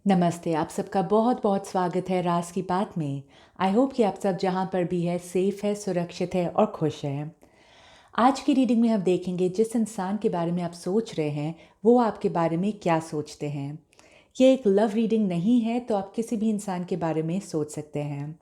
नमस्ते, आप सबका बहुत बहुत स्वागत है राज की बात में। आई होप कि आप सब जहाँ पर भी है सेफ है, सुरक्षित है और खुश है। आज की रीडिंग में हम देखेंगे जिस इंसान के बारे में आप सोच रहे हैं वो आपके बारे में क्या सोचते हैं। ये एक लव रीडिंग नहीं है, तो आप किसी भी इंसान के बारे में सोच सकते हैं।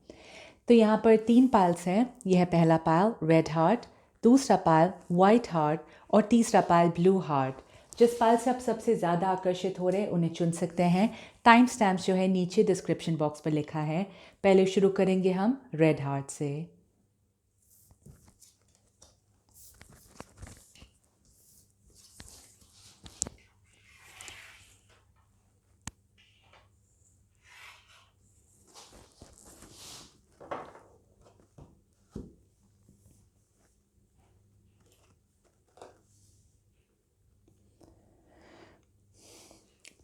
तो यहाँ पर 3 पाइल्स हैं। यह है पहला पाइल रेड हार्ट, दूसरा पाइल वाइट हार्ट और तीसरा पाइल ब्लू हार्ट। जिस पाइल से आप सबसे ज़्यादा आकर्षित हो रहे हैं उन्हें चुन सकते हैं। टाइम स्टैम्प्स जो है नीचे डिस्क्रिप्शन बॉक्स पर लिखा है। पहले शुरू करेंगे हम रेड हार्ट से।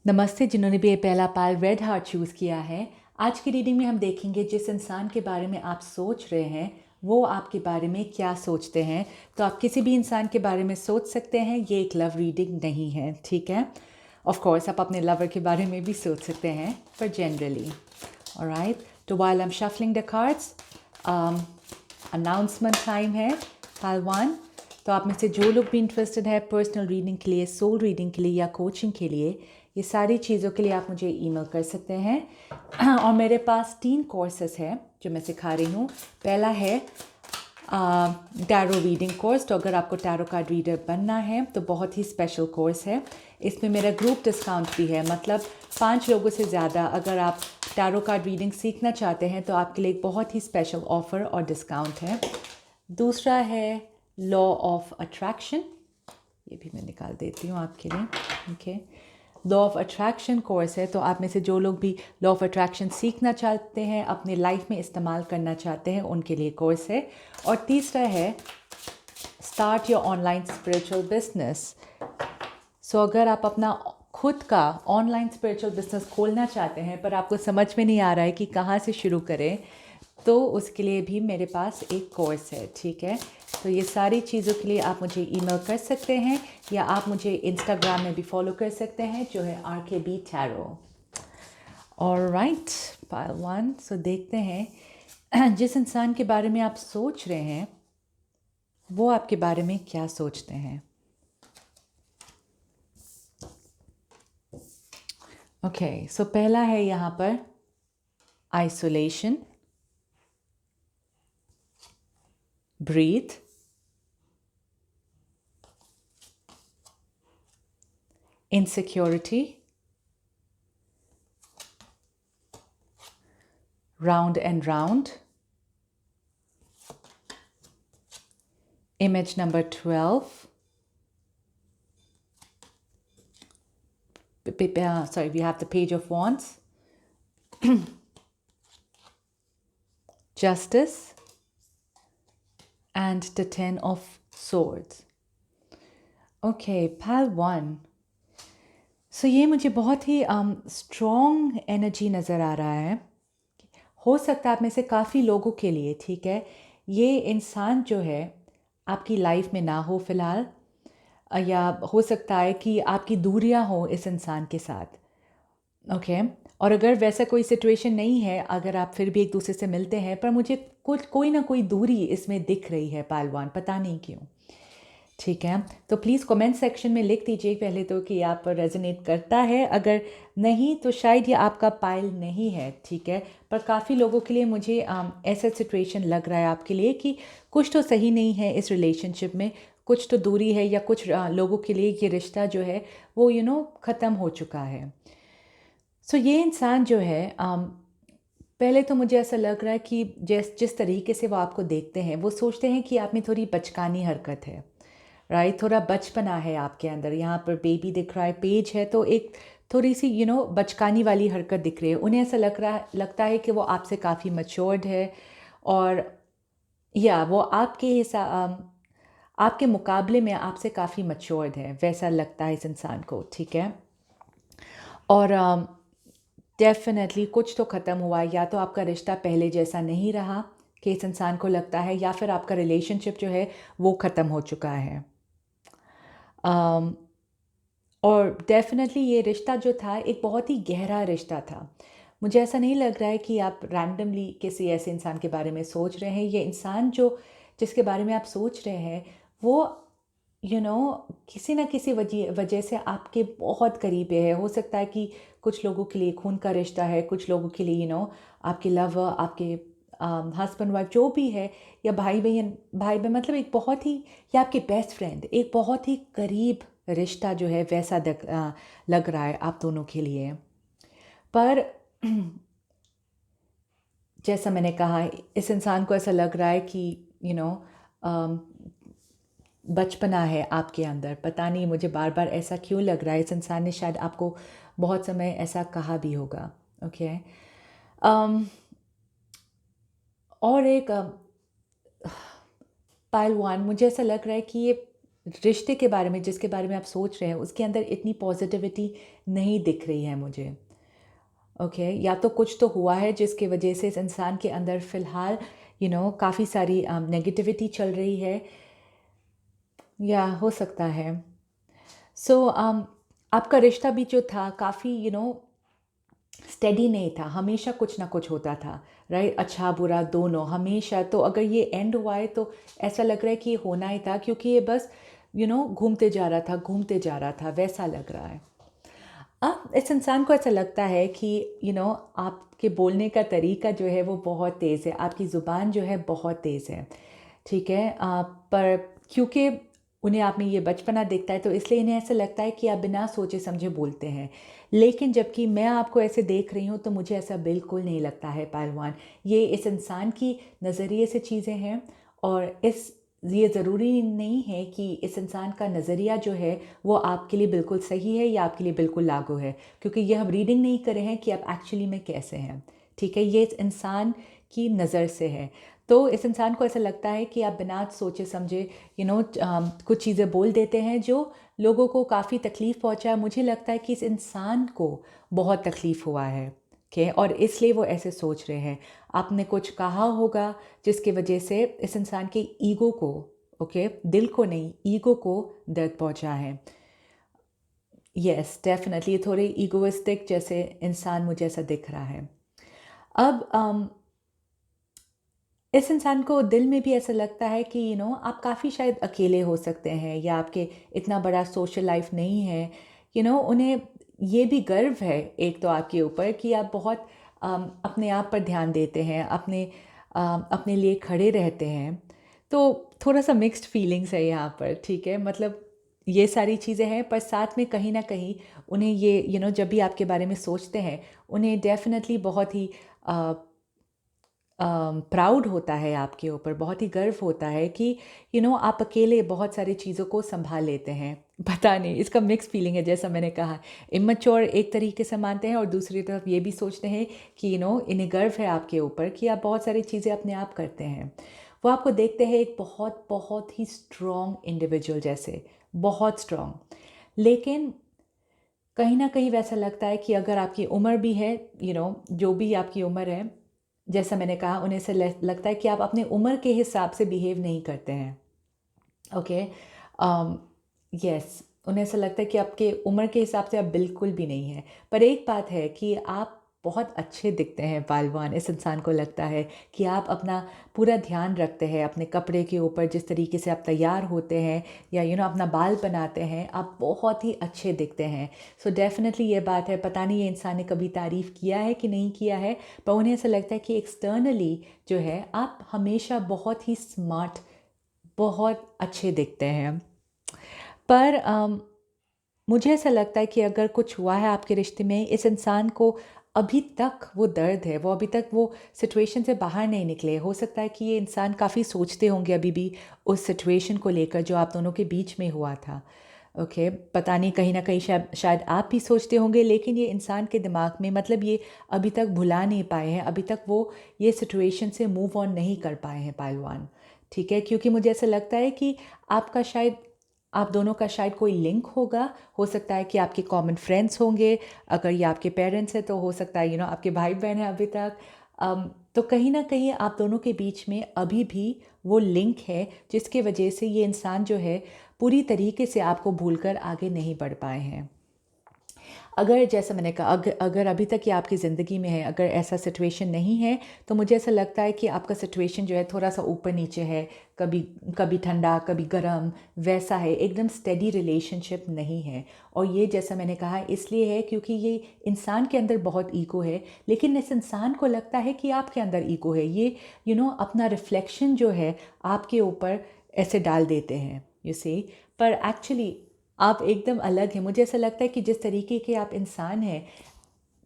नमस्ते जिन्होंने भी ये पहला पाल रेड हार्ट चूज़ किया है। आज की रीडिंग में हम देखेंगे जिस इंसान के बारे में आप सोच रहे हैं वो आपके बारे में क्या सोचते हैं। तो आप किसी भी इंसान के बारे में सोच सकते हैं, ये एक लव रीडिंग नहीं है, ठीक है। ऑफ कोर्स आप अपने लवर के बारे में भी सोच सकते हैं, पर जनरली। ऑलराइट, तो while I am shuffling the cards, announcement time है पाल 1। तो आप में से जो लोग भी इंटरेस्टेड है पर्सनल रीडिंग के लिए, सोल रीडिंग के लिए या कोचिंग के लिए, ये सारी चीज़ों के लिए आप मुझे ईमेल कर सकते हैं। और मेरे पास 3 कोर्सेस हैं जो मैं सिखा रही हूँ। पहला है टैरो रीडिंग कोर्स। तो अगर आपको टैरो कार्ड रीडर बनना है तो बहुत ही स्पेशल कोर्स है। इसमें मेरा ग्रुप डिस्काउंट भी है, मतलब 5 लोगों से ज़्यादा अगर आप टैरो कार्ड रीडिंग सीखना चाहते हैं तो आपके लिए एक बहुत ही स्पेशल ऑफ़र और डिस्काउंट है। दूसरा है लॉ ऑफ अट्रैक्शन, ये भी मैं निकाल देती हूँ आपके लिए। Okay, law of attraction course है। तो आप में से जो लोग भी लॉ ऑफ अट्रैक्शन सीखना चाहते हैं, अपने लाइफ में इस्तेमाल करना चाहते हैं, उनके लिए कोर्स है। और तीसरा है start your online spiritual business. So अगर आप अपना खुद का ऑनलाइन स्पिरिचुअल बिजनेस खोलना चाहते हैं पर आपको समझ में नहीं आ रहा है कि कहाँ से शुरू करें, तो उसके लिए भी मेरे पास एक कोर्स है, ठीक है। तो ये सारी चीज़ों के लिए आप मुझे ईमेल कर सकते हैं या आप मुझे इंस्टाग्राम में भी फॉलो कर सकते हैं जो है RKB Tarot। Alright, pile 1। सो देखते हैं जिस इंसान के बारे में आप सोच रहे हैं वो आपके बारे में क्या सोचते हैं। ओके, सो पहला है यहाँ पर isolation, breath, insecurity, round and round, image number 12, sorry, we have the Page of Wands, Justice and the 10 of Swords. Okay, pile 1। सो ये मुझे बहुत ही स्ट्रॉन्ग एनर्जी नज़र आ रहा है। हो सकता है आप में से काफ़ी लोगों के लिए, ठीक है, ये इंसान जो है आपकी लाइफ में ना हो फ़िलहाल, या हो सकता है कि आपकी दूरियां हो इस इंसान के साथ। ओके, और अगर वैसा कोई सिचुएशन नहीं है, अगर आप फिर भी एक दूसरे से मिलते हैं, पर मुझे कुछ कोई ना कोई दूरी इसमें दिख रही है पालवान, पता नहीं क्यों, ठीक है। तो प्लीज़ कमेंट सेक्शन में लिख दीजिए पहले तो कि आप रेजोनेट करता है। अगर नहीं तो शायद ये आपका पाइल नहीं है, ठीक है। पर काफ़ी लोगों के लिए मुझे ऐसा सिचुएशन लग रहा है आपके लिए कि कुछ तो सही नहीं है इस रिलेशनशिप में, कुछ तो दूरी है, या कुछ लोगों के लिए ये रिश्ता जो है वो ख़त्म हो चुका है। सो ये इंसान जो है पहले तो मुझे ऐसा लग रहा है कि जिस तरीके से वो आपको देखते हैं वो सोचते हैं कि आप में थोड़ी बचकानी हरकत है, राइट। थोड़ा बचपना है आपके अंदर। यहाँ पर बेबी दिख रहा है, पेज है, तो एक थोड़ी सी बचकानी वाली हरकत दिख रही है। उन्हें ऐसा लगता है कि वो आपसे काफ़ी मैच्योर्ड है, और या वो आपके मुकाबले में आपसे काफ़ी मैच्योर्ड है, वैसा लगता है इस इंसान को, ठीक है। और डेफिनेटली कुछ तो ख़त्म हुआ है, या तो आपका रिश्ता पहले जैसा नहीं रहा कि इस इंसान को लगता है, या फिर आपका रिलेशनशिप जो है वो ख़त्म हो चुका है। और डेफ़िनेटली ये रिश्ता जो था एक बहुत ही गहरा रिश्ता था। मुझे ऐसा नहीं लग रहा है कि आप रैंडमली किसी ऐसे इंसान के बारे में सोच रहे हैं। ये इंसान जो जिसके बारे में आप सोच रहे हैं वो किसी न किसी वजह वजह से आपके बहुत करीब है। हो सकता है कि कुछ लोगों के लिए खून का रिश्ता है, कुछ लोगों के लिए आपके लवर, आपके हस्बैंड वाइफ जो भी है, या भाई बहन मतलब एक बहुत ही, या आपके बेस्ट फ्रेंड, एक बहुत ही करीब रिश्ता जो है वैसा लग रहा है आप दोनों के लिए। पर जैसा मैंने कहा, इस इंसान को ऐसा लग रहा है कि यू नो बचपना है आपके अंदर। पता नहीं मुझे बार बार ऐसा क्यों लग रहा है। इस इंसान ने शायद आपको बहुत समय ऐसा कहा भी होगा। ओके। और एक पाइल वन, मुझे ऐसा लग रहा है कि ये रिश्ते के बारे में, जिसके बारे में आप सोच रहे हैं, उसके अंदर इतनी पॉजिटिविटी नहीं दिख रही है मुझे। ओके, या तो कुछ तो हुआ है जिसकी वजह से इस इंसान के अंदर फ़िलहाल काफ़ी सारी नेगेटिविटी चल रही है, या हो सकता है। सो आपका रिश्ता भी जो था काफ़ी स्टेडी नहीं था, हमेशा कुछ ना कुछ होता था, राइट? अच्छा बुरा दोनों हमेशा। तो अगर ये एंड हुआ है तो ऐसा लग रहा है कि ये होना ही था, क्योंकि ये बस घूमते जा रहा था, घूमते जा रहा था, वैसा लग रहा है। अब इस इंसान को ऐसा लगता है कि आपके बोलने का तरीका जो है वो बहुत तेज़ है, आपकी ज़ुबान जो है बहुत तेज़ है, ठीक है? पर क्योंकि उन्हें आप में ये बचपना दिखता है तो इसलिए इन्हें ऐसा लगता है कि आप बिना सोचे समझे बोलते हैं। लेकिन जबकि मैं आपको ऐसे देख रही हूँ तो मुझे ऐसा बिल्कुल नहीं लगता है पहलवान। ये इस इंसान की नज़रिए से चीज़ें हैं, और ये ज़रूरी नहीं है कि इस इंसान का नज़रिया जो है वो आपके लिए बिल्कुल सही है या आपके लिए बिल्कुल लागू है, क्योंकि ये हम रीडिंग नहीं कर रहे हैं कि आप एक्चुअली में कैसे हैं, ठीक है? ये इस इंसान की नज़र से है। तो इस इंसान को ऐसा लगता है कि आप बिना सोचे समझे कुछ चीज़ें बोल देते हैं जो लोगों को काफ़ी तकलीफ़ पहुंचाए। मुझे लगता है कि इस इंसान को बहुत तकलीफ़ हुआ है, ओके, और इसलिए वो ऐसे सोच रहे हैं। आपने कुछ कहा होगा जिसकी वजह से इस इंसान के ईगो को, ओके, दिल को नहीं, ईगो को दर्द पहुंचा है। यस, डेफिनेटली ये थोड़े ईगोइस्टिक जैसे इंसान मुझे ऐसा दिख रहा है। अब इस इंसान को दिल में भी ऐसा लगता है कि आप काफ़ी शायद अकेले हो सकते हैं, या आपके इतना बड़ा सोशल लाइफ नहीं है। उन्हें ये भी गर्व है एक तो आपके ऊपर कि आप बहुत अपने आप पर ध्यान देते हैं, अपने लिए खड़े रहते हैं। तो थोड़ा सा मिक्स्ड फीलिंग्स है यहाँ पर, ठीक है? मतलब ये सारी चीज़ें हैं, पर साथ में कहीं ना कहीं उन्हें ये जब भी आपके बारे में सोचते हैं, उन्हें डेफिनेटली बहुत ही प्राउड होता है आपके ऊपर, बहुत ही गर्व होता है कि आप अकेले बहुत सारी चीज़ों को संभाल लेते हैं। पता नहीं, इसका मिक्स फीलिंग है, जैसा मैंने कहा। इमेच्योर एक तरीके से मानते हैं और दूसरी तरफ ये भी सोचते हैं कि इन्हें गर्व है आपके ऊपर कि आप बहुत सारी चीज़ें अपने आप करते हैं। वो आपको देखते हैं एक बहुत बहुत ही स्ट्रॉन्ग इंडिविजुअल जैसे, बहुत स्ट्रॉन्ग। लेकिन कहीं ना कहीं वैसा लगता है कि अगर आपकी उम्र भी है, जो भी आपकी उम्र है, जैसा मैंने कहा, उन्हें ऐसा लगता है कि आप अपने उम्र के हिसाब से बिहेव नहीं करते हैं, ओके? यस, उन्हें ऐसा लगता है कि आपके उम्र के हिसाब से आप बिल्कुल भी नहीं हैं। पर एक बात है कि आप बहुत अच्छे दिखते हैं पहलवान। इस इंसान को लगता है कि आप अपना पूरा ध्यान रखते हैं अपने कपड़े के ऊपर, जिस तरीके से आप तैयार होते हैं, या अपना बाल बनाते हैं, आप बहुत ही अच्छे दिखते हैं। सो डेफिनेटली ये बात है, पता नहीं ये इंसान ने कभी तारीफ़ किया है कि नहीं किया है, पर उन्हें ऐसा लगता है कि एक्सटर्नली जो है आप हमेशा बहुत ही स्मार्ट, बहुत अच्छे दिखते हैं। पर मुझे ऐसा लगता है कि अगर कुछ हुआ है आपके रिश्ते में, इस इंसान को अभी तक वो दर्द है, वो अभी तक वो सिचुएशन से बाहर नहीं निकले। हो सकता है कि ये इंसान काफ़ी सोचते होंगे अभी भी उस सिचुएशन को लेकर जो आप दोनों के बीच में हुआ था, ओके? पता नहीं, कहीं ना कहीं शायद शायद आप भी सोचते होंगे, लेकिन ये इंसान के दिमाग में, मतलब ये अभी तक भुला नहीं पाए हैं, अभी तक वो ये सिचुएशन से मूव ऑन नहीं कर पाए हैं पहलवान, ठीक है? क्योंकि मुझे ऐसा लगता है कि आपका शायद, आप दोनों का शायद कोई लिंक होगा। हो सकता है कि आपके कॉमन फ्रेंड्स होंगे, अगर ये आपके पेरेंट्स हैं तो हो सकता है आपके भाई बहन हैं अभी तक। तो कहीं ना कहीं आप दोनों के बीच में अभी भी वो लिंक है, जिसके वजह से ये इंसान जो है पूरी तरीके से आपको भूलकर आगे नहीं बढ़ पाए हैं। अगर जैसा मैंने कहा, अगर अभी तक ये आपकी ज़िंदगी में है, अगर ऐसा सिचुएशन नहीं है, तो मुझे ऐसा लगता है कि आपका सिचुएशन जो है थोड़ा सा ऊपर नीचे है, कभी कभी ठंडा कभी गर्म, वैसा है, एकदम स्टेडी रिलेशनशिप नहीं है। और ये जैसा मैंने कहा इसलिए है क्योंकि ये इंसान के अंदर बहुत ईगो है, लेकिन इस इंसान को लगता है कि आपके अंदर ईगो है। ये अपना रिफ्लेक्शन जो है आपके ऊपर ऐसे डाल देते हैं, यू सी। पर एक्चुअली आप एकदम अलग हैं। मुझे ऐसा लगता है कि जिस तरीके के आप इंसान हैं,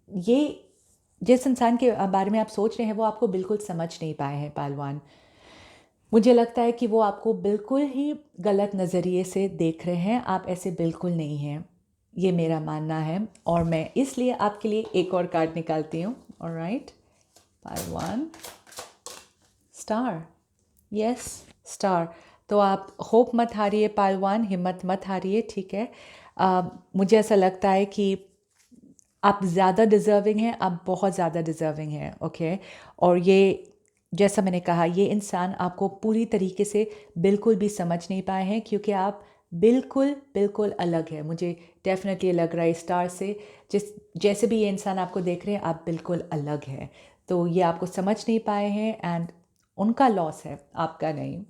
ये जिस इंसान के बारे में आप सोच रहे हैं वो आपको बिल्कुल समझ नहीं पाए हैं पहलवान। मुझे लगता है कि वो आपको बिल्कुल ही गलत नज़रिए से देख रहे हैं। आप ऐसे बिल्कुल नहीं हैं, ये मेरा मानना है। और मैं इसलिए आपके लिए एक और कार्ड निकालती हूँ। ऑलराइट, पहलवान, स्टार, यस, स्टार। तो आप होप मत हारिए पहलवान, हिम्मत मत हारिए, ठीक है। मुझे ऐसा लगता है कि आप ज़्यादा डिज़र्विंग हैं, आप बहुत ज़्यादा डिज़र्विंग हैं, ओके। और ये जैसा मैंने कहा, ये इंसान आपको पूरी तरीके से बिल्कुल भी समझ नहीं पाए हैं क्योंकि आप बिल्कुल बिल्कुल अलग है। मुझे डेफिनेटली लग रहा है स्टार से, जैसे भी ये इंसान आपको देख रहे हैं, आप बिल्कुल अलग हैं। तो ये आपको समझ नहीं पाए हैं एंड उनका लॉस है, आपका नहीं।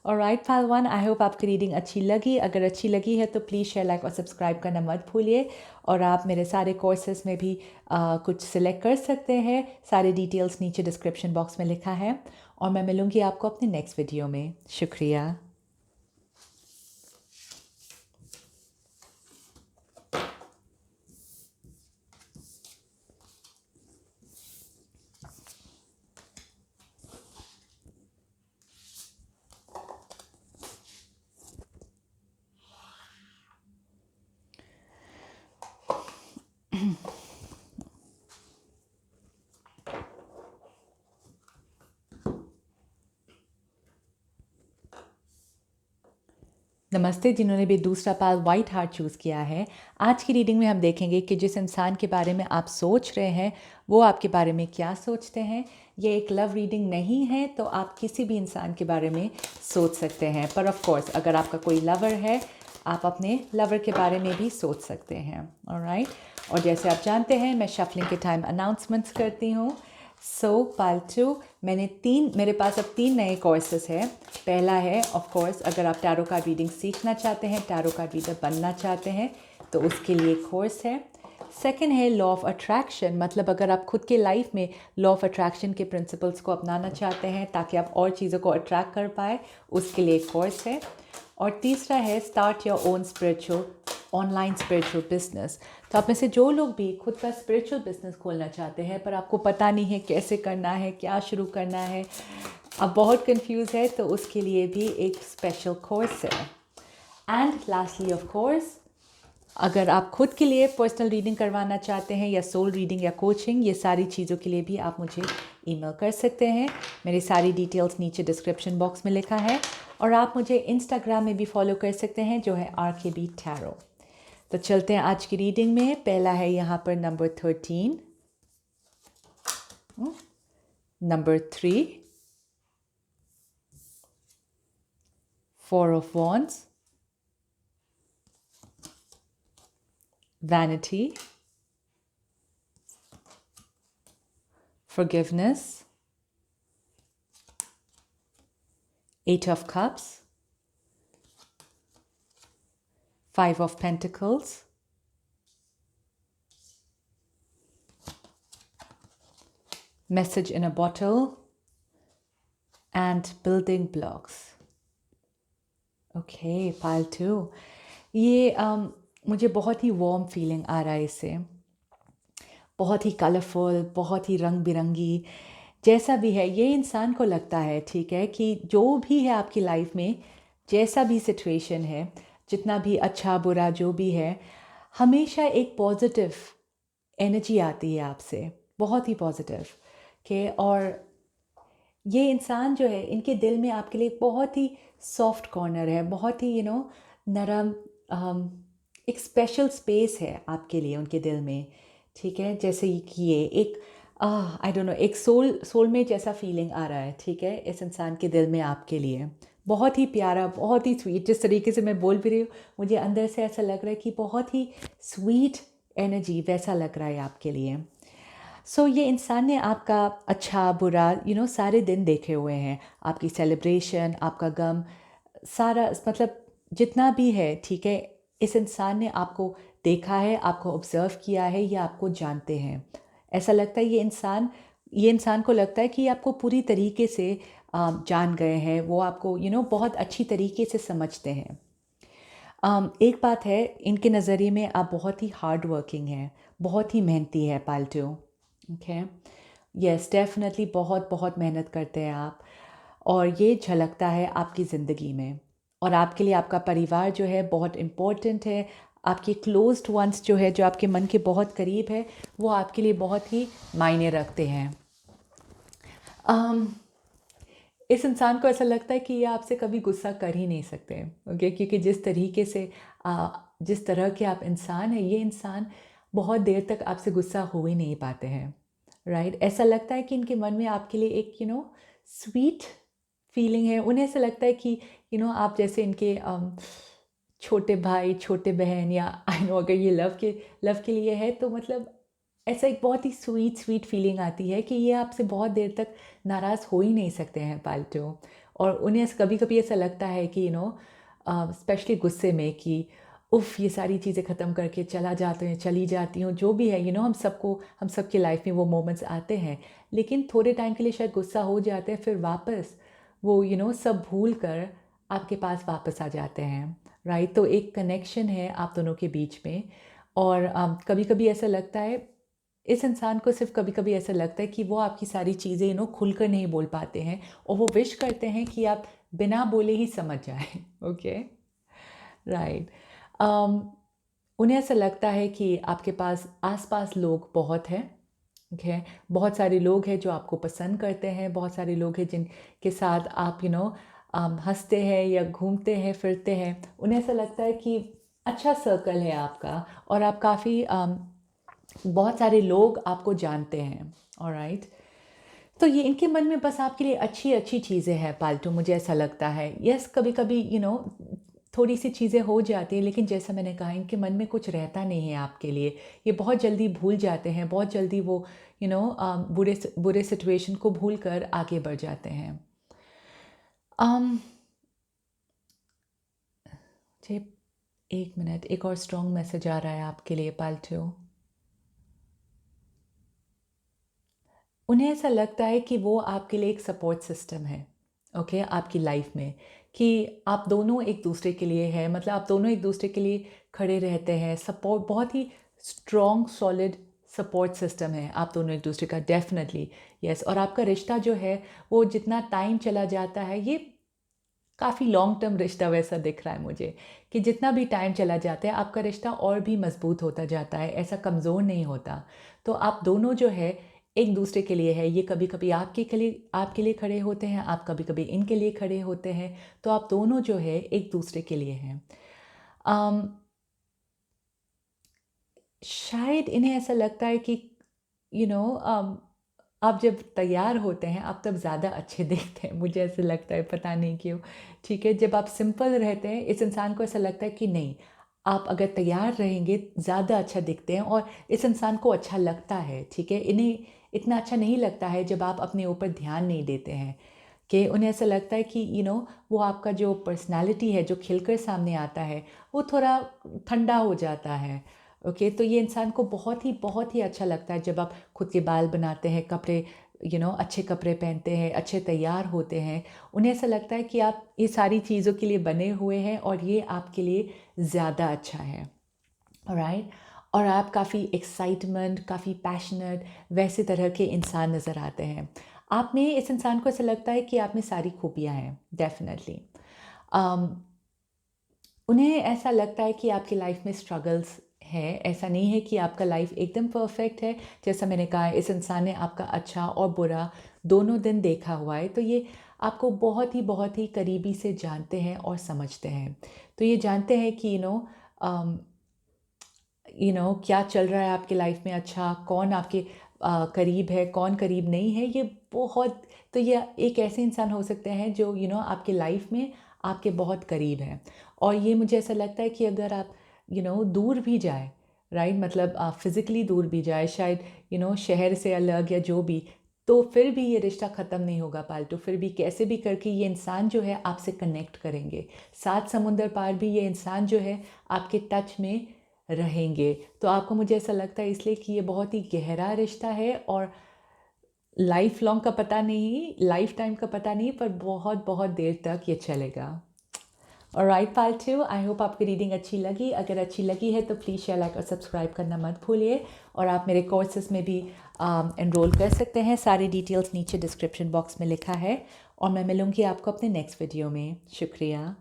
ऑलराइट पहलवान, आई होप आपकी रीडिंग अच्छी लगी। अगर अच्छी लगी है तो प्लीज़ शेयर, लाइक और सब्सक्राइब करना मत भूलिए। और आप मेरे सारे कोर्सेज में भी कुछ सिलेक्ट कर सकते हैं। सारे डिटेल्स नीचे डिस्क्रिप्शन बॉक्स में लिखा है। और मैं मिलूँगी आपको अपने नेक्स्ट वीडियो में। शुक्रिया। नमस्ते, जिन्होंने भी दूसरा पाल वाइट हार्ट चूज़ किया है। आज की रीडिंग में हम देखेंगे कि जिस इंसान के बारे में आप सोच रहे हैं वो आपके बारे में क्या सोचते हैं। ये एक लव रीडिंग नहीं है, तो आप किसी भी इंसान के बारे में सोच सकते हैं। पर ऑफ कोर्स अगर आपका कोई लवर है, आप अपने लवर के बारे में भी सोच सकते हैं। ऑलराइट, और जैसे आप जानते हैं मैं शफलिंग के टाइम अनाउंसमेंट्स करती हूँ। सो पालतू, मेरे पास अब 3 नए कोर्सेस हैं। पहला है ऑफ कोर्स, अगर आप टैरो कार्ड रीडिंग सीखना चाहते हैं, टैरो कार्ड रीडर बनना चाहते हैं, तो उसके लिए कोर्स है। सेकंड है लॉ ऑफ अट्रैक्शन, मतलब अगर आप खुद के लाइफ में लॉ ऑफ अट्रैक्शन के प्रिंसिपल्स को अपनाना चाहते हैं ताकि आप और चीज़ों को अट्रैक्ट कर पाए, उसके लिए कोर्स है। और तीसरा है start your own spiritual online spiritual business. तो आप में से जो लोग भी खुद का स्पिरिचुअल बिजनेस खोलना चाहते हैं पर आपको पता नहीं है कैसे करना है, क्या शुरू करना है, आप बहुत कंफ्यूज है, तो उसके लिए भी एक स्पेशल कोर्स है। एंड लास्टली ऑफ कोर्स, अगर आप खुद के लिए पर्सनल रीडिंग करवाना चाहते हैं या सोल रीडिंग या कोचिंग, ये सारी चीज़ों के लिए भी आप मुझे ईमेल कर सकते हैं। मेरी सारी डिटेल्स नीचे डिस्क्रिप्शन बॉक्स में लिखा है। और आप मुझे इंस्टाग्राम में भी फॉलो कर सकते हैं, जो है RKB टैरो। तो चलते हैं आज की रीडिंग में। पहला है यहाँ पर number 13, number 3, 4 of Wands, Vanity, Forgiveness, 8 of Cups, 5 of Pentacles, Message in a Bottle, and Building Blocks. Okay, pile 2। ये मुझे बहुत ही वार्म फीलिंग आ रहा है इससे। बहुत ही कलरफुल, बहुत ही रंग बिरंगी, जैसा भी है ये इंसान को लगता है, ठीक है, कि जो भी है आपकी लाइफ में, जैसा भी सिचुएशन है, जितना भी अच्छा बुरा जो भी है, हमेशा एक पॉजिटिव एनर्जी आती है आपसे, बहुत ही पॉजिटिव के। और ये इंसान जो है, इनके दिल में आपके लिए बहुत ही सॉफ्ट कॉर्नर है, बहुत ही नरम, एक स्पेशल स्पेस है आपके लिए उनके दिल में, ठीक है। जैसे कि ये एक आई डोंट नो, एक सोल में जैसा फीलिंग आ रहा है, ठीक है, इस इंसान के दिल में आपके लिए। बहुत ही प्यारा, बहुत ही स्वीट, जिस तरीके से मैं बोल भी रही हूँ मुझे अंदर से ऐसा लग रहा है कि बहुत ही स्वीट एनर्जी वैसा लग रहा है आपके लिए। सो ये इंसान ने आपका अच्छा बुरा सारे दिन देखे हुए हैं, आपकी सेलिब्रेशन, आपका गम, सारा मतलब जितना भी है, ठीक है। इस इंसान ने आपको देखा है, आपको ऑब्ज़र्व किया है, या आपको जानते हैं। ऐसा लगता है ये इंसान को लगता है कि ये आपको पूरी तरीके से जान गए हैं, वो आपको बहुत अच्छी तरीके से समझते हैं। एक बात है, इनके नज़रिए में आप बहुत ही हार्ड वर्किंग हैं, बहुत ही मेहनती है पाल्टू। ओके, यस डेफिनेटली बहुत बहुत मेहनत करते हैं आप, और ये झलकता है आपकी ज़िंदगी में। और आपके लिए आपका परिवार जो है बहुत इम्पोर्टेंट है। आपके क्लोज्ड वंस जो है, जो आपके मन के बहुत करीब है, वो आपके लिए बहुत ही मायने रखते हैं। इस इंसान को ऐसा लगता है कि ये आपसे कभी गुस्सा कर ही नहीं सकते, ओके, क्योंकि जिस तरीके से जिस तरह के आप इंसान हैं, ये इंसान बहुत देर तक आपसे गुस्सा हो ही नहीं पाते हैं, राइट। ऐसा लगता है कि इनके मन में आपके लिए एक स्वीट फीलिंग है। उन्हें ऐसा लगता है कि आप जैसे इनके छोटे भाई, छोटे बहन, या आई नो अगर ये लव के लिए है तो मतलब ऐसा एक बहुत ही स्वीट स्वीट फीलिंग आती है कि ये आपसे बहुत देर तक नाराज़ हो ही नहीं सकते हैं पाल्टू। और उन्हें कभी कभी ऐसा लगता है कि स्पेशली गुस्से में, कि उफ़ ये सारी चीज़ें ख़त्म करके चली जाती हूँ, जो भी है हम सबके लाइफ में वो मोमेंट्स आते हैं। लेकिन थोड़े टाइम के लिए शायद गुस्सा हो जाते हैं, फिर वापस वो सब भूल कर आपके पास वापस आ जाते हैं, राइट। तो एक कनेक्शन है आप दोनों के बीच में। और कभी कभी ऐसा लगता है, इस इंसान को सिर्फ कभी कभी ऐसा लगता है कि वो आपकी सारी चीज़ें खुलकर नहीं बोल पाते हैं, और वो विश करते हैं कि आप बिना बोले ही समझ जाए। Okay, right. उन्हें ऐसा लगता है कि आपके पास आसपास लोग बहुत हैं, ओके। बहुत सारे लोग हैं जो आपको पसंद करते हैं, बहुत सारे लोग हैं जिनके साथ आप हंसते हैं या घूमते हैं फिरते हैं। उन्हें ऐसा लगता है कि अच्छा सर्कल है आपका, और आप काफ़ी बहुत सारे लोग आपको जानते हैं, ऑलराइट। तो ये इनके मन में बस आपके लिए अच्छी अच्छी चीज़ें हैं पाल्टू, मुझे ऐसा लगता है। यस कभी कभी थोड़ी सी चीज़ें हो जाती हैं, लेकिन जैसा मैंने कहा इनके मन में कुछ रहता नहीं है आपके लिए। ये बहुत जल्दी भूल जाते हैं, बहुत जल्दी वो बुरे बुरे सिचुएशन को भूल कर आगे बढ़ जाते हैं। मुझे एक मिनट, एक और स्ट्रॉन्ग मैसेज आ रहा है आपके लिए पाल्टू। उन्हें ऐसा लगता है कि वो आपके लिए एक सपोर्ट सिस्टम है, ओके, आपकी लाइफ में, कि आप दोनों एक दूसरे के लिए हैं, मतलब आप दोनों एक दूसरे के लिए खड़े रहते हैं। सपोर्ट, बहुत ही स्ट्रॉन्ग सॉलिड सपोर्ट सिस्टम है आप दोनों एक दूसरे का, डेफिनेटली। यस, और आपका रिश्ता जो है वो जितना टाइम चला जाता है, ये काफ़ी लॉन्ग टर्म रिश्ता वैसा दिख रहा है मुझे, कि जितना भी टाइम चला जाता है आपका रिश्ता और भी मजबूत होता जाता है, ऐसा कमज़ोर नहीं होता। तो आप दोनों जो है एक दूसरे के लिए है। ये कभी कभी आपके लिए खड़े होते हैं, आप कभी कभी इनके लिए खड़े होते हैं। तो आप दोनों जो है एक दूसरे के लिए हैं। शायद इन्हें ऐसा लगता है कि यू नो आप जब तैयार होते हैं आप तब ज़्यादा अच्छे दिखते हैं, मुझे ऐसा लगता है, पता नहीं क्यों। ठीक है, जब आप सिंपल रहते हैं इस इंसान को ऐसा लगता है कि नहीं, आप अगर तैयार रहेंगे ज़्यादा अच्छा दिखते हैं, और इस इंसान को अच्छा लगता है। ठीक है, इन्हें इतना अच्छा नहीं लगता है जब आप अपने ऊपर ध्यान नहीं देते हैं, कि उन्हें ऐसा लगता है कि वो आपका जो पर्सनालिटी है जो खिलकर सामने आता है वो थोड़ा ठंडा हो जाता है। ओके, तो ये इंसान को बहुत ही अच्छा लगता है जब आप खुद के बाल बनाते हैं, कपड़े अच्छे कपड़े पहनते हैं, अच्छे तैयार होते हैं। उन्हें ऐसा लगता है कि आप ये सारी चीज़ों के लिए बने हुए हैं, और ये आपके लिए ज़्यादा अच्छा है, ऑलराइट। और आप काफ़ी एक्साइटमेंट, काफ़ी पैशनेट, वैसे तरह के इंसान नज़र आते हैं। आप में, इस इंसान को ऐसा लगता है कि आप में सारी खूबियाँ हैं, डेफिनेटली। उन्हें ऐसा लगता है कि आपकी लाइफ में स्ट्रगल्स है, ऐसा नहीं है कि आपका लाइफ एकदम परफेक्ट है। जैसा मैंने कहा, इस इंसान ने आपका अच्छा और बुरा दोनों दिन देखा हुआ है, तो ये आपको बहुत ही करीबी से जानते हैं और समझते हैं। तो ये जानते हैं कि क्या चल रहा है आपकी लाइफ में, अच्छा कौन आपके करीब है, कौन करीब नहीं है। ये बहुत तो ये एक ऐसे इंसान हो सकते हैं जो आपके लाइफ में आपके बहुत करीब हैं। और ये मुझे ऐसा लगता है कि अगर आप दूर भी जाए, राइट, मतलब आप फिज़िकली दूर भी जाए, शायद शहर से अलग या जो भी, तो फिर भी ये रिश्ता ख़त्म नहीं होगा पाल्टू। फिर भी कैसे भी करके ये इंसान जो है आपसे कनेक्ट करेंगे। 7 समुंदर पार भी ये इंसान जो है आपके टच में रहेंगे। तो आपको, मुझे ऐसा लगता है इसलिए कि ये बहुत ही गहरा रिश्ता है और लाइफ लॉन्ग का पता नहीं, लाइफ टाइम का पता नहीं, पर बहुत बहुत देर तक ये चलेगा। ऑलराइट पाल्टू, आई होप आपकी रीडिंग अच्छी लगी। अगर अच्छी लगी है तो प्लीज़ शेयर, लाइक और सब्सक्राइब करना मत भूलिए। और आप मेरे कोर्सेज में भी एनरोल कर सकते हैं। सारी डिटेल्स नीचे डिस्क्रिप्शन बॉक्स में लिखा है। और मैं मिलूँगी आपको अपने नेक्स्ट वीडियो में। शुक्रिया।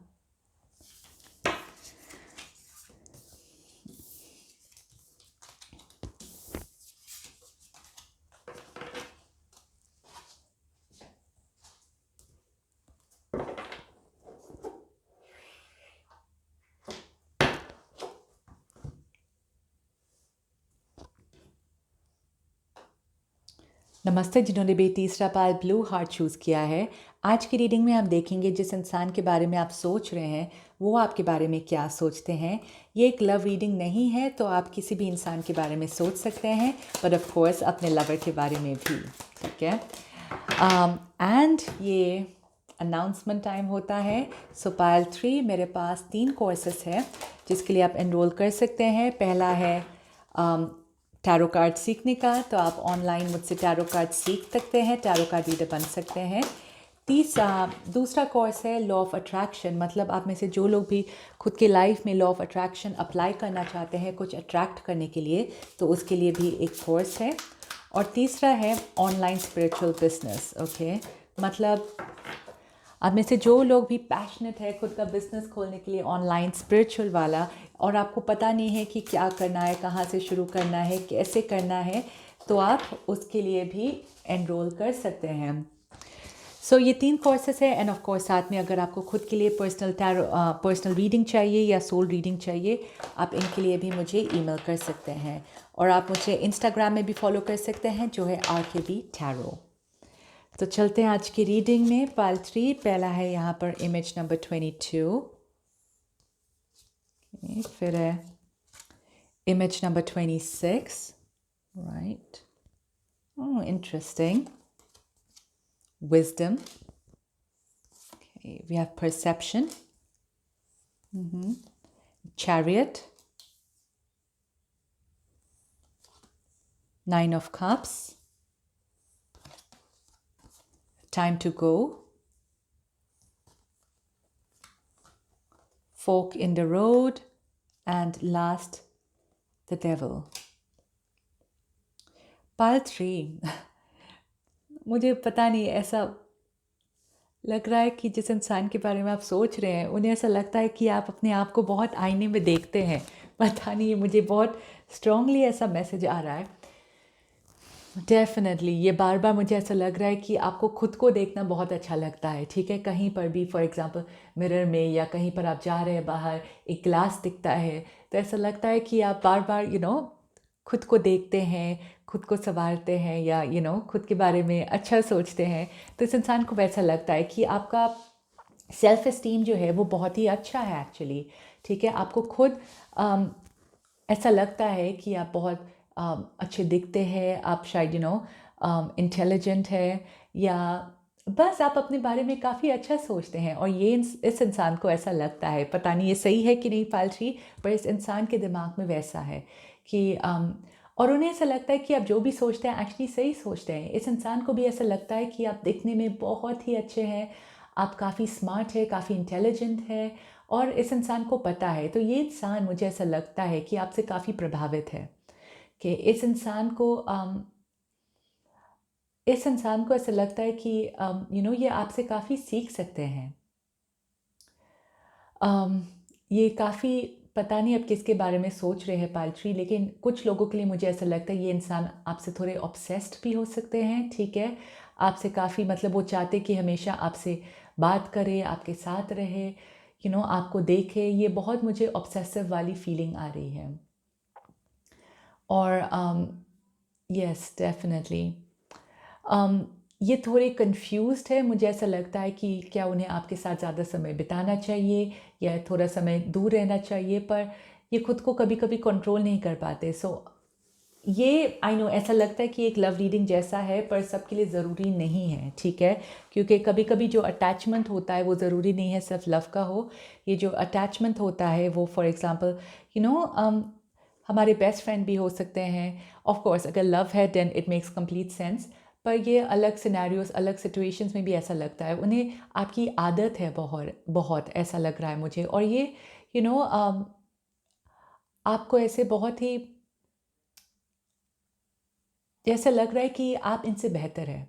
नमस्ते जिन्होंने भी तीसरा पाल ब्लू हार्ट चूज़ किया है। आज की रीडिंग में आप देखेंगे जिस इंसान के बारे में आप सोच रहे हैं वो आपके बारे में क्या सोचते हैं। ये एक लव रीडिंग नहीं है, तो आप किसी भी इंसान के बारे में सोच सकते हैं, बट ऑफ कोर्स अपने लवर के बारे में भी, ठीक है। एंड ये अनाउंसमेंट टाइम होता है। सो पायल 3 मेरे पास 3 कोर्सेस है जिसके लिए आप एनरोल कर सकते हैं। पहला है टैरो कार्ड सीखने का, तो आप ऑनलाइन मुझसे टैरो कार्ड सीख सकते हैं, टैरो कार्ड रीडर बन सकते हैं। दूसरा कोर्स है लॉ ऑफ अट्रैक्शन, मतलब आप में से जो लोग भी खुद के लाइफ में लॉ ऑफ अट्रैक्शन अप्लाई करना चाहते हैं कुछ अट्रैक्ट करने के लिए, तो उसके लिए भी एक कोर्स है। और तीसरा है ऑनलाइन स्पिरिचुअल बिजनेस। ओके, मतलब आप में से जो लोग भी पैशनेट है खुद का बिजनेस खोलने के लिए ऑनलाइन स्पिरिचुअल वाला, और आपको पता नहीं है कि क्या करना है, कहाँ से शुरू करना है, कैसे करना है, तो आप उसके लिए भी एनरोल कर सकते हैं। सो ये 3 कोर्सेस है। एंड ऑफ कोर्स साथ में अगर आपको खुद के लिए पर्सनल रीडिंग चाहिए या सोल रीडिंग चाहिए, आप इनके लिए भी मुझे ईमेल कर सकते हैं। और आप मुझे इंस्टाग्राम में भी फॉलो कर सकते हैं जो है RKB टैरो। तो चलते हैं आज की रीडिंग में। पाल 3 पहला है यहाँ पर इमेज नंबर 22, फिर है image number 26, right, interesting, wisdom, okay, we have perception, chariot, 9 of cups, time to go, fork in the road, and last the devil. पाल 3 मुझे पता नहीं, ऐसा लग रहा है कि जिस इंसान के बारे में आप सोच रहे हैं उन्हें ऐसा लगता है कि आप अपने आप को बहुत आईने में देखते हैं। पता नहीं, मुझे बहुत स्ट्रांगली ऐसा मैसेज आ रहा है। डेफिनेटली ये बार बार मुझे ऐसा लग रहा है कि आपको खुद को देखना बहुत अच्छा लगता है, ठीक है। कहीं पर भी, फॉर एग्जांपल मिरर में, या कहीं पर आप जा रहे हैं बाहर, एक ग्लास दिखता है, तो ऐसा लगता है कि आप बार बार खुद को देखते हैं, खुद को संवारते हैं, या खुद के बारे में अच्छा सोचते हैं। तो इस इंसान को वैसा लगता है कि आपका सेल्फ एस्टीम जो है वो बहुत ही अच्छा है एक्चुअली, ठीक है। आपको खुद ऐसा लगता है कि आप बहुत अच्छे दिखते हैं, आप शायद इंटेलिजेंट है, या बस आप अपने बारे में काफ़ी अच्छा सोचते हैं। और ये इस इंसान को ऐसा लगता है, पता नहीं ये सही है कि नहीं पालची, पर इस इंसान के दिमाग में वैसा है कि और उन्हें ऐसा लगता है कि आप जो भी सोचते हैं एक्चुअली सही सोचते हैं। इस इंसान को भी ऐसा लगता है कि आप दिखने में बहुत ही अच्छे हैं, आप काफ़ी स्मार्ट है, काफ़ी इंटेलिजेंट है, और इस इंसान को पता है। तो ये इंसान, मुझे ऐसा लगता है कि आपसे काफ़ी प्रभावित है, कि इस इंसान को ऐसा लगता है कि ये आपसे काफ़ी सीख सकते हैं। ये काफ़ी, पता नहीं अब किसके बारे में सोच रहे हैं पाल्ट्री, लेकिन कुछ लोगों के लिए मुझे ऐसा लगता है ये इंसान आपसे थोड़े ऑब्सेस्ड भी हो सकते हैं, ठीक है। आपसे काफ़ी, मतलब वो चाहते कि हमेशा आपसे बात करे, आपके साथ रहे, आपको देखे। ये बहुत मुझे ऑब्सेसिव वाली फीलिंग आ रही है। और यस डेफिनेटली ये थोड़े कंफ्यूज्ड है। मुझे ऐसा लगता है कि क्या उन्हें आपके साथ ज़्यादा समय बिताना चाहिए या थोड़ा समय दूर रहना चाहिए, पर ये खुद को कभी कभी कंट्रोल नहीं कर पाते। सो ये आई नो ऐसा लगता है कि एक लव रीडिंग जैसा है, पर सबके लिए ज़रूरी नहीं है, ठीक है। क्योंकि कभी कभी जो अटैचमेंट होता है वो ज़रूरी नहीं है सिर्फ लव का हो। ये जो अटैचमेंट होता है वो फॉर एग्ज़ाम्पल हमारे बेस्ट फ्रेंड भी हो सकते हैं। ऑफ कोर्स अगर लव है then it makes complete sense, पर ये अलग सिनेरियोस अलग सिचुएशंस में भी ऐसा लगता है उन्हें आपकी आदत है बहुत बहुत, ऐसा लग रहा है मुझे। और ये यू you नो आपको ऐसे बहुत ही जैसा लग रहा है कि आप इनसे बेहतर है।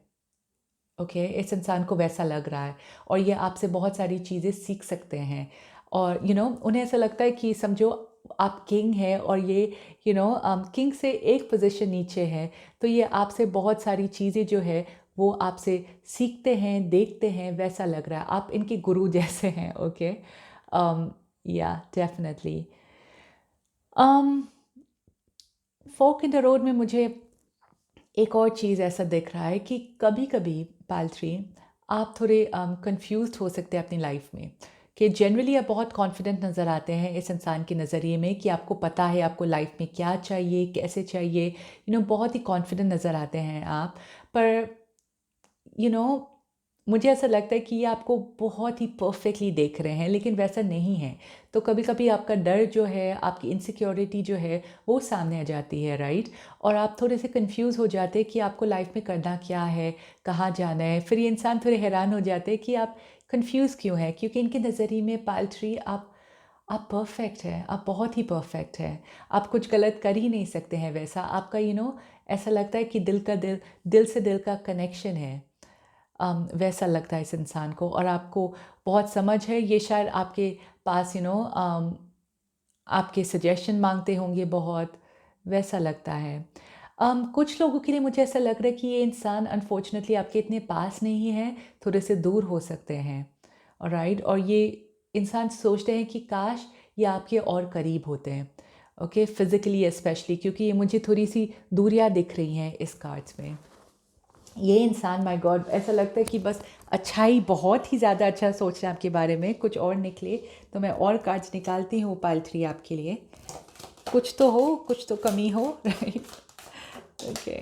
ओके इस इंसान को वैसा लग रहा है और ये आपसे बहुत सारी चीज़ें सीख सकते हैं। और उन्हें ऐसा लगता है कि समझो आप किंग हैं और ये किंग से एक पोजीशन नीचे है, तो ये आपसे बहुत सारी चीज़ें जो है वो आपसे सीखते हैं, देखते हैं, वैसा लग रहा है। आप इनके गुरु जैसे हैं। ओके या definitely fork in the road में मुझे एक और चीज़ ऐसा दिख रहा है कि कभी कभी पालथ्री आप थोड़े कंफ्यूज्ड हो सकते हैं अपनी लाइफ में, कि जनरली आप बहुत कॉन्फिडेंट नज़र आते हैं इस इंसान के नज़रिए में कि आपको पता है आपको लाइफ में क्या चाहिए, कैसे चाहिए, बहुत ही कॉन्फिडेंट नज़र आते हैं आप। पर मुझे ऐसा लगता है कि ये आपको बहुत ही परफेक्टली देख रहे हैं, लेकिन वैसा नहीं है। तो कभी कभी आपका डर जो है, आपकी इनसिक्योरिटी जो है वो सामने आ जाती है, राइट। और आप थोड़े से कंफ्यूज हो जाते हैं कि आपको लाइफ में करना क्या है, कहाँ जाना है। फिर ये इंसान थोड़े हैरान हो जाते हैं कि आप कंफ्यूज क्यों हैं, क्योंकि इनके नज़रिए में पालथ्री आप परफेक्ट है, आप बहुत ही परफेक्ट है। आप कुछ गलत कर ही नहीं सकते हैं वैसा। आपका ऐसा लगता है कि दिल से दिल का कनेक्शन है। वैसा लगता है इस इंसान को, और आपको बहुत समझ है। ये शायद आपके पास आपके सजेशन मांगते होंगे बहुत, वैसा लगता है। कुछ लोगों के लिए मुझे ऐसा लग रहा है कि ये इंसान अनफॉर्चुनेटली आपके इतने पास नहीं है, थोड़े से दूर हो सकते हैं, राइट। और ये इंसान सोचते हैं कि काश ये आपके और करीब होते हैं, ओके फिज़िकली स्पेशली, क्योंकि ये मुझे थोड़ी सी दूरियां दिख रही हैं इस कार्ड्स में। ये इंसान माय गॉड ऐसा लगता है कि बस अच्छा ही, बहुत ही ज़्यादा अच्छा सोच रहे हैं आपके बारे में। कुछ और निकले तो मैं और कार्ड्स निकालती हूँ पालथ्री आपके लिए। कुछ तो हो, कुछ तो कमी हो, राइट। ओके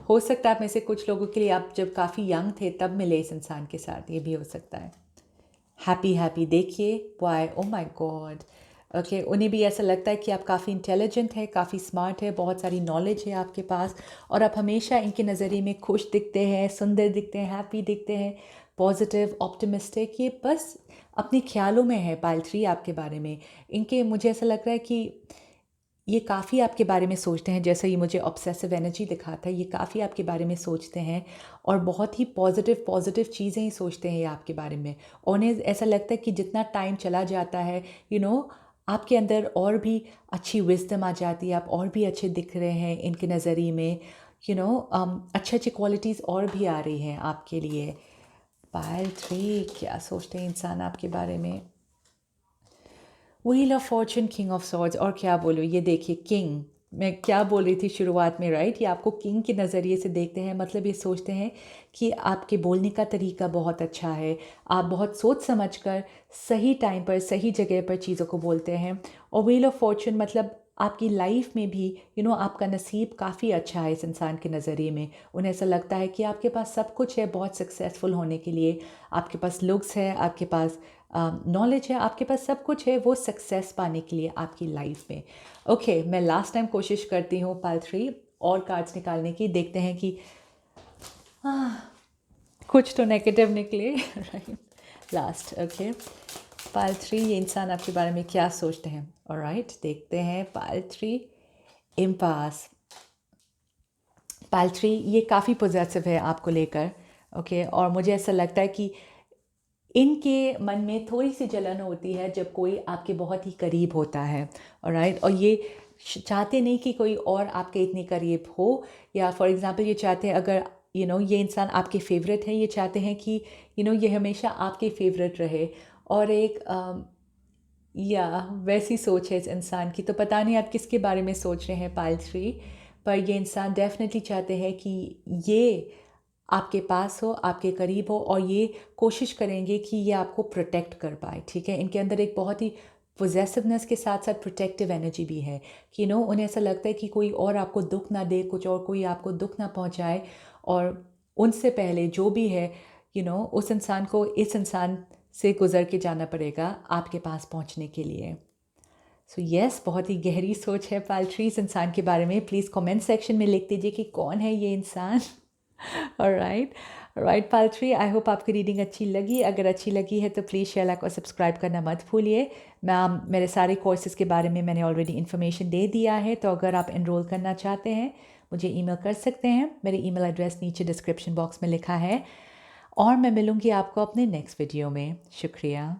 हो सकता है आप में से कुछ लोगों के लिए आप जब काफ़ी यंग थे तब मिले इस इंसान के साथ, ये भी हो सकता है। हैप्पी हैप्पी देखिए, why oh my God. Okay उन्हें भी ऐसा लगता है कि आप काफ़ी इंटेलिजेंट है, काफ़ी स्मार्ट है, बहुत सारी नॉलेज है आपके पास, और आप हमेशा इनके नज़रिए में खुश दिखते हैं, सुंदर दिखते हैं, हैप्पी दिखते हैं, पॉजिटिव, ऑप्टिमिस्टिक। ये बस अपने ख्यालों में है पालथ्री आपके बारे में। इनके मुझे ऐसा लग रहा है कि ये काफ़ी आपके बारे में सोचते हैं। जैसे ये मुझे ऑब्सेसिव एनर्जी दिखाता है, ये काफ़ी आपके बारे में सोचते हैं और बहुत ही पॉजिटिव पॉजिटिव चीज़ें ही सोचते हैं ये आपके बारे में। और उन्हें ऐसा लगता है कि जितना टाइम चला जाता है आपके अंदर और भी अच्छी विजडम आ जाती है, आप और भी अच्छे दिख रहे हैं इनके नज़रिए में। अच्छे अच्छी क्वालिटीज़ और भी आ रही हैं आपके लिए। पालथ्री क्या सोचते हैं इंसान आपके बारे में। Wheel of Fortune, king of swords, और क्या बोलूँ, ये देखिए किंग, मैं क्या बोल रही थी शुरुआत में, राइट। ये आपको किंग के नज़रिए से देखते हैं, मतलब ये सोचते हैं कि आपके बोलने का तरीका बहुत अच्छा है, आप बहुत सोच समझ कर सही टाइम पर सही जगह पर चीज़ों को बोलते हैं। और व्हील ऑफ फॉर्चून मतलब आपकी लाइफ में भी आपका नसीब काफ़ी अच्छा है इस इंसान के नज़रिए में। उन्हें ऐसा लगता है कि आपके पास सब कुछ है बहुत सक्सेसफुल होने के लिए। आपके पास लुक्स है, आपके पास नॉलेज है, आपके पास सब कुछ है वो सक्सेस पाने के लिए आपकी लाइफ में। ओके मैं लास्ट टाइम कोशिश करती हूँ पालथ्री और कार्ड्स निकालने की, देखते हैं कि कुछ तो नेगेटिव निकले, राइट। लास्ट ओके पालथ्री, ये इंसान आपके बारे में क्या सोचते हैं, ऑलराइट देखते हैं। पालथ्री इम्पास, पालथ्री ये काफ़ी पॉजिटिव है आपको लेकर, ओके। और मुझे ऐसा लगता है कि इनके मन में थोड़ी सी जलन होती है जब कोई आपके बहुत ही करीब होता है, ऑलराइट। और ये चाहते नहीं कि कोई और आपके इतने करीब हो, या फॉर एग्ज़ाम्पल ये चाहते हैं अगर ये इंसान आपके फेवरेट है, ये चाहते हैं कि ये हमेशा आपके फेवरेट रहे। और एक या वैसी सोच है इस इंसान की। तो पता नहीं आप किसके बारे में सोच रहे हैं पालथ्री, पर ये इंसान डेफिनेटली चाहते हैं कि ये आपके पास हो, आपके करीब हो, और ये कोशिश करेंगे कि ये आपको प्रोटेक्ट कर पाए, ठीक है। इनके अंदर एक बहुत ही पोजेसिवनेस के साथ साथ प्रोटेक्टिव एनर्जी भी है कि उन्हें ऐसा लगता है कि कोई और आपको दुख ना दे, कुछ और कोई आपको दुख ना पहुंचाए, और उनसे पहले जो भी है उस इंसान को इस इंसान से गुजर के जाना पड़ेगा आपके पास पहुंचने के लिए। सो यस, बहुत ही गहरी सोच है पाल्ट्री इस इंसान के बारे में। प्लीज़ कमेंट सेक्शन में लिख दीजिए कि कौन है ये इंसान। ऑलराइट, ऑलराइट पाल्ट्री, आई होप आपकी रीडिंग अच्छी लगी। अगर अच्छी लगी है तो प्लीज़ शेयर, लाइक और सब्सक्राइब करना मत भूलिए। मेरे सारे कोर्सेज़ के बारे में मैंने ऑलरेडी इन्फॉर्मेशन दे दिया है, तो अगर आप एनरोल करना चाहते हैं मुझे ईमेल कर सकते हैं। मेरे ईमेल एड्रेस नीचे डिस्क्रिप्शन बॉक्स में लिखा है, और मैं मिलूँगी आपको अपने नेक्स्ट वीडियो में। शुक्रिया।